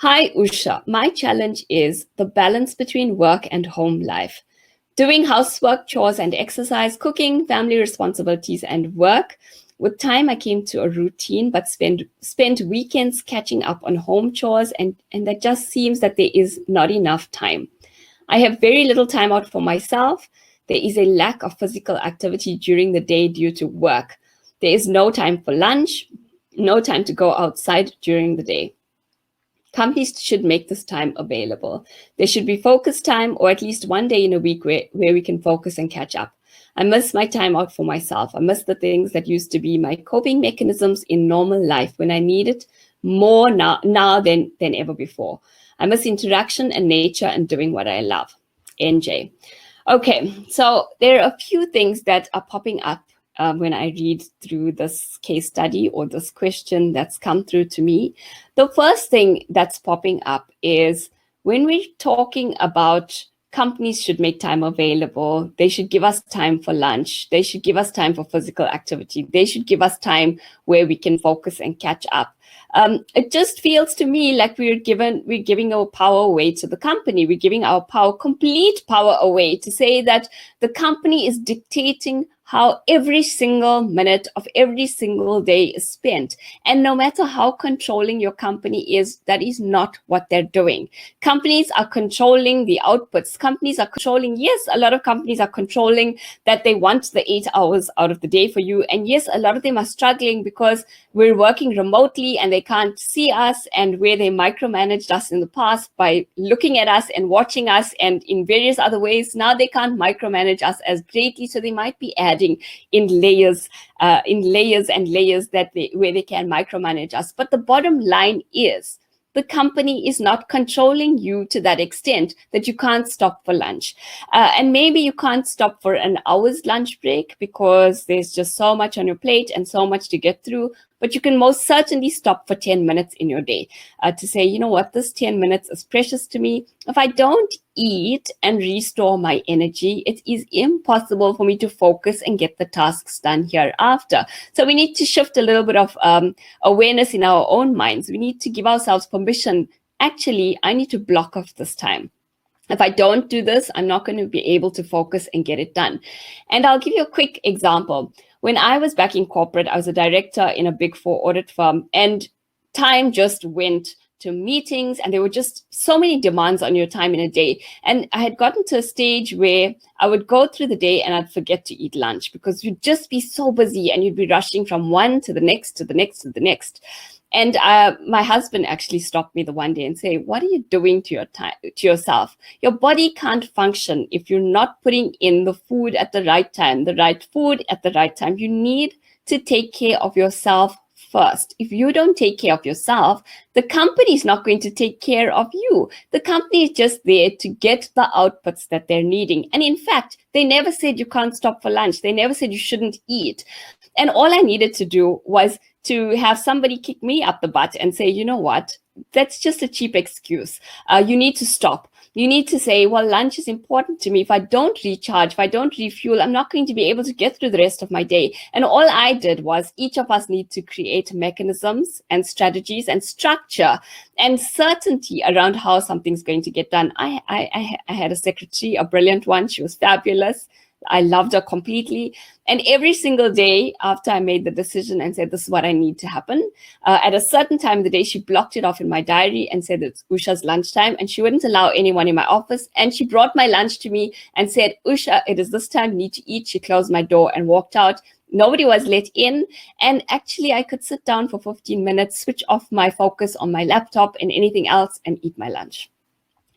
Hi, Usha. My challenge is the balance between work and home life. Doing housework, chores, and exercise, cooking, family responsibilities, and work. With time, I came to a routine, but spend weekends catching up on home chores, and that just seems that there is not enough time. I have very little time out for myself. There is a lack of physical activity during the day due to work. There is no time for lunch, no time to go outside during the day. Companies should make this time available. There should be focus time, or at least one day in a week where we can focus and catch up. I miss my time out for myself. I miss the things that used to be my coping mechanisms in normal life when I need it more now than ever before. I miss interaction and nature and doing what I love. NJ. Okay, so there are a few things that are popping up when I read through this case study or this question that's come through to me. The first thing that's popping up is when we're talking about companies should make time available, they should give us time for lunch, they should give us time for physical activity, they should give us time where we can focus and catch up. It just feels to me like we're giving our power away to the company. We're giving our complete power away to say that the company is dictating how every single minute of every single day is spent. And no matter how controlling your company is, that is not what they're doing. Companies are controlling the outputs. Companies are controlling, yes, a lot of companies are controlling that they want the 8 hours out of the day for you. And yes, a lot of them are struggling because we're working remotely and they can't see us, and where they micromanaged us in the past by looking at us and watching us and in various other ways, now they can't micromanage us as greatly. So they might be adding in layers and layers where they can micromanage us. But the bottom line is the company is not controlling you to that extent that you can't stop for lunch. And maybe you can't stop for an hour's lunch break because there's just so much on your plate and so much to get through. But you can most certainly stop for 10 minutes in your day to say, you know what, this 10 minutes is precious to me. If I don't eat and restore my energy, it is impossible for me to focus and get the tasks done hereafter. So we need to shift a little bit of awareness in our own minds. We need to give ourselves permission. Actually, I need to block off this time. If I don't do this, I'm not going to be able to focus and get it done. And I'll give you a quick example. When I was back in corporate, I was a director in a Big Four audit firm, and time just went to meetings, and there were just so many demands on your time in a day. And I had gotten to a stage where I would go through the day and I'd forget to eat lunch because you'd just be so busy and you'd be rushing from one to the next, to the next, to the next. And my husband actually stopped me the one day and say, what are you doing to your time, to yourself? Your body can't function if you're not putting in the food at the right time, the right food at the right time. You need to take care of yourself first. If you don't take care of yourself, the company is not going to take care of you. The company is just there to get the outputs that they're needing. And in fact, they never said you can't stop for lunch. They never said you shouldn't eat. And all I needed to do was to have somebody kick me up the butt and say, you know what, that's just a cheap excuse. You need to stop. You need to say, well, lunch is important to me. If I don't recharge, if I don't refuel, I'm not going to be able to get through the rest of my day. And all I did was each of us need to create mechanisms and strategies and structure and certainty around how something's going to get done. I had a secretary, a brilliant one. She was fabulous. I loved her completely. And every single day after I made the decision and said, this is what I need to happen, at a certain time of the day, she blocked it off in my diary and said, it's Usha's lunchtime. And she wouldn't allow anyone in my office. And she brought my lunch to me and said, Usha, it is this time, you need to eat. She closed my door and walked out. Nobody was let in. And actually, I could sit down for 15 minutes, switch off my focus on my laptop and anything else and eat my lunch.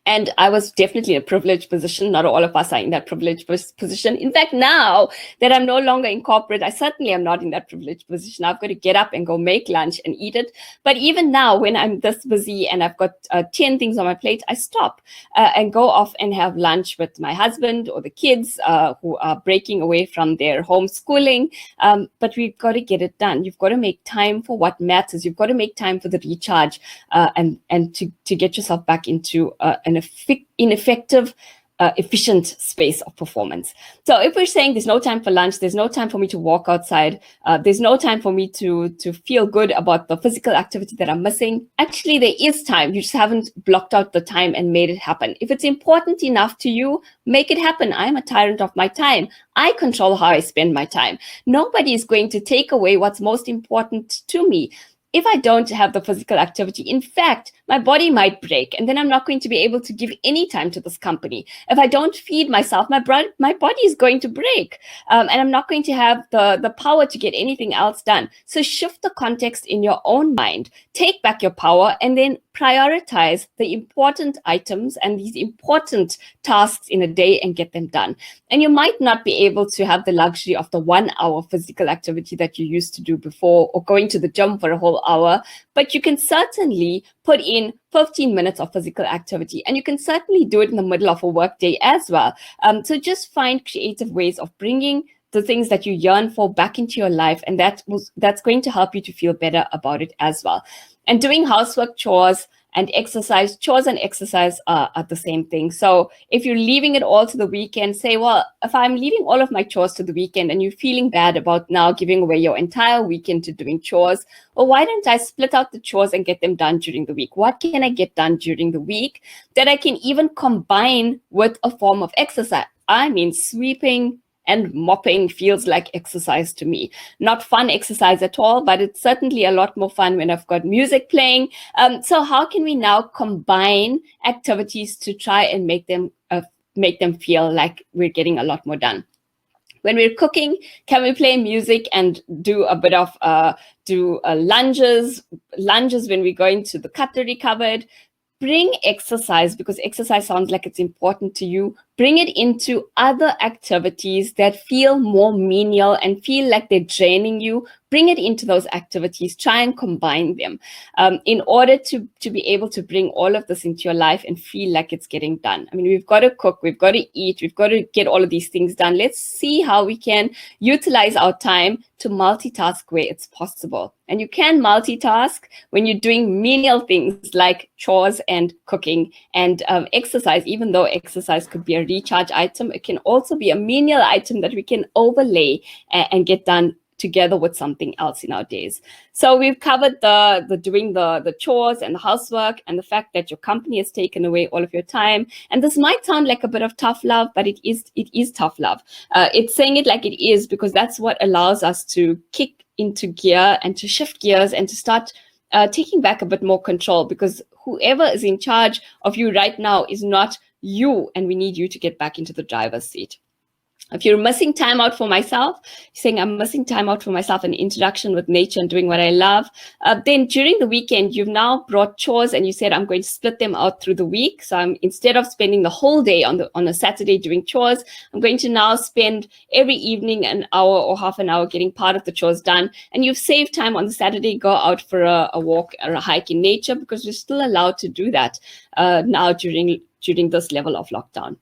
And I was definitely in a privileged position. Not all of us are in that privileged position. In fact, now that I'm no longer in corporate, I certainly am not in that privileged position. I've got to get up and go make lunch and eat it. But even now, when I'm this busy and I've got 10 things on my plate, I stop and go off and have lunch with my husband or the kids who are breaking away from their homeschooling. But we've got to get it done. You've got to make time for what matters. You've got to make time for the recharge and to get yourself back into an effective efficient space of performance. So if we're saying there's no time for lunch, there's no time for me to walk outside, there's no time for me to feel good about the physical activity that I'm missing, actually there is time. You just haven't blocked out the time and made it happen. If it's important enough to you, make it happen. I'm a tyrant of my time. I control how I spend my time. Nobody is going to take away what's most important to me. If I don't have the physical activity, in fact, my body might break, and then I'm not going to be able to give any time to this company. If I don't feed myself, my body is going to break, and I'm not going to have the power to get anything else done. So shift the context in your own mind, take back your power, and then prioritize the important items and these important tasks in a day and get them done. And you might not be able to have the luxury of the 1 hour physical activity that you used to do before, or going to the gym for a whole hour, but you can certainly put in 15 minutes of physical activity, and you can certainly do it in the middle of a work day as well. So just find creative ways of bringing the things that you yearn for back into your life, and that's going to help you to feel better about it as well. And doing housework, chores and exercise are the same thing. So if you're leaving it all to the weekend, say, well, if I'm leaving all of my chores to the weekend and you're feeling bad about now giving away your entire weekend to doing chores, well, why don't I split out the chores and get them done during the week? What can I get done during the week that I can even combine with a form of exercise? I mean, sweeping and mopping feels like exercise to me. Not fun exercise at all, but it's certainly a lot more fun when I've got music playing. So how can we now combine activities to try and make them feel like we're getting a lot more done? When we're cooking, can we play music and do a bit of lunges when we go into the cutlery cupboard? Bring exercise, because exercise sounds like it's important to you. Bring it into other activities that feel more menial and feel like they're draining you. Bring it into those activities. Try and combine them in order to be able to bring all of this into your life and feel like it's getting done. I mean, we've got to cook, we've got to eat, we've got to get all of these things done. Let's see how we can utilize our time to multitask where it's possible. And you can multitask when you're doing menial things like chores and cooking and exercise. Even though exercise could be a recharge item, it can also be a menial item that we can overlay and get done together with something else in our days. So we've covered the doing the chores and the housework and the fact that your company has taken away all of your time. And this might sound like a bit of tough love, but it is tough love. It's saying it like it is, because that's what allows us to kick into gear and to shift gears and to start taking back a bit more control, because whoever is in charge of you right now is not you, and we need you to get back into the driver's seat. If you're missing time out for myself, saying I'm missing time out for myself and interaction with nature and doing what I love, then during the weekend, you've now brought chores and you said, I'm going to split them out through the week. So instead of spending the whole day on a Saturday doing chores, I'm going to now spend every evening an hour or half an hour getting part of the chores done. And you've saved time on the Saturday, go out for a walk or a hike in nature, because we're still allowed to do that now during this level of lockdown.